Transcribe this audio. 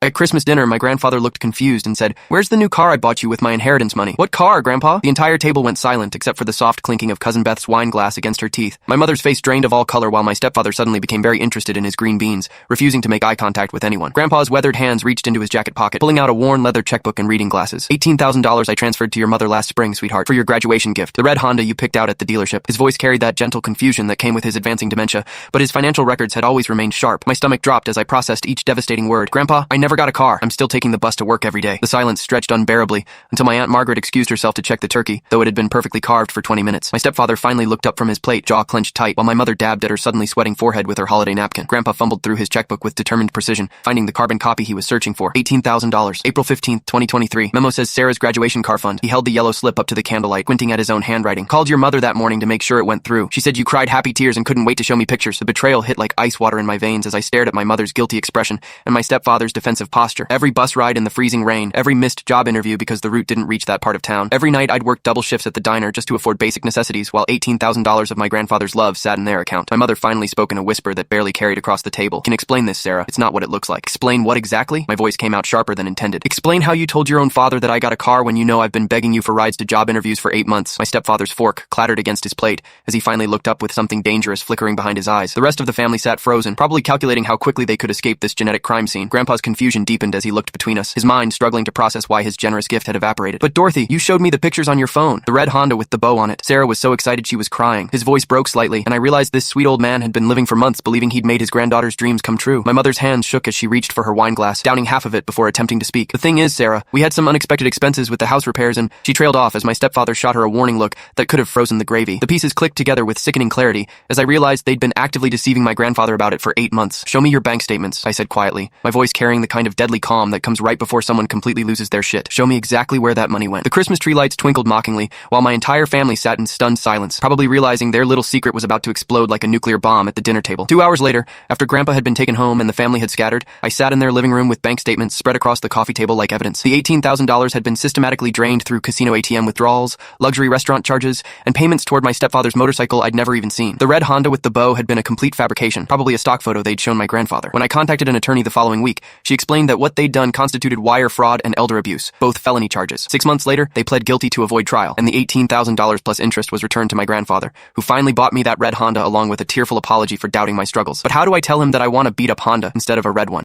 At Christmas dinner, my grandfather looked confused and said, "Where's the new car I bought you with my inheritance money?" "What car, Grandpa?" The entire table went silent except for the soft clinking of Cousin Beth's wine glass against her teeth. My mother's face drained of all color while my stepfather suddenly became very interested in his green beans, refusing to make eye contact with anyone. Grandpa's weathered hands reached into his jacket pocket, pulling out a worn leather checkbook and reading glasses. $18,000 I transferred to your mother last spring, sweetheart, for your graduation gift. The red Honda you picked out at the dealership. His voice carried that gentle confusion that came with his advancing dementia, but his financial records had always remained sharp. My stomach dropped as I processed each devastating word. "Grandpa, I never got a car. I'm still taking the bus to work every day." The silence stretched unbearably until my Aunt Margaret excused herself to check the turkey, though it had been perfectly carved for 20 minutes. My stepfather finally looked up from his plate, jaw clenched tight, while my mother dabbed at her suddenly sweating forehead with her holiday napkin. Grandpa fumbled through his checkbook with determined precision, finding the carbon copy he was searching for. $18,000. April 15th, 2023. Memo says Sarah's graduation car fund. He held the yellow slip up to the candlelight, squinting at his own handwriting. "Called your mother that morning to make sure it went through. She said you cried happy tears and couldn't wait to show me pictures." The betrayal hit like ice water in my veins as I stared at my mother's guilty expression and my stepfather's defensive posture. Every bus ride in the freezing rain, every missed job interview because the route didn't reach that part of town. Every night I'd work double shifts at the diner just to afford basic necessities, while $18,000 of my grandfather's love sat in their account. My mother finally spoke in a whisper that barely carried across the table. "Can explain this, Sarah. It's not what it looks like." "Explain what exactly?" My voice came out sharper than intended. "Explain how you told your own father that I got a car when you know I've been begging you for rides to job interviews for 8 months." My stepfather's fork clattered against his plate as he finally looked up with something dangerous flickering behind his eyes. The rest of the family sat frozen, probably calculating how quickly they could escape this genetic crime scene. Grandpa's confusion deepened as he looked between us, his mind struggling to process why his generous gift had evaporated. "But Dorothy, you showed me the pictures on your phone. The red Honda with the bow on it." Sarah was so excited she was crying. His voice broke slightly, and I realized this sweet old man had been living for months believing he'd made his granddaughter's dreams come true. My mother's hands shook as she reached for her wine glass, downing half of it before attempting to speak. "The thing is, Sarah, we had some unexpected expenses with the house repairs and..." She trailed off as my stepfather shot her a warning look that could have frozen the gravy. The pieces clicked together with sickening clarity as I realized they'd been actively deceiving my grandfather about it for 8 months. "Show me your bank statements," I said quietly, my voice carrying the kind of deadly calm that comes right before someone completely loses their shit. "Show me exactly where that money went." The Christmas tree lights twinkled mockingly, while my entire family sat in stunned silence, probably realizing their little secret was about to explode like a nuclear bomb at the dinner table. 2 hours later, after Grandpa had been taken home and the family had scattered, I sat in their living room with bank statements spread across the coffee table like evidence. The $18,000 had been systematically drained through casino ATM withdrawals, luxury restaurant charges, and payments toward my stepfather's motorcycle I'd never even seen. The red Honda with the bow had been a complete fabrication, probably a stock photo they'd shown my grandfather. When I contacted an attorney the following week, she explained that what they'd done constituted wire fraud and elder abuse, both felony charges. 6 months later, they pled guilty to avoid trial, and the $18,000 plus interest was returned to my grandfather, who finally bought me that red Honda along with a tearful apology for doubting my struggles. But how do I tell him that I want a beat-up Honda instead of a red one?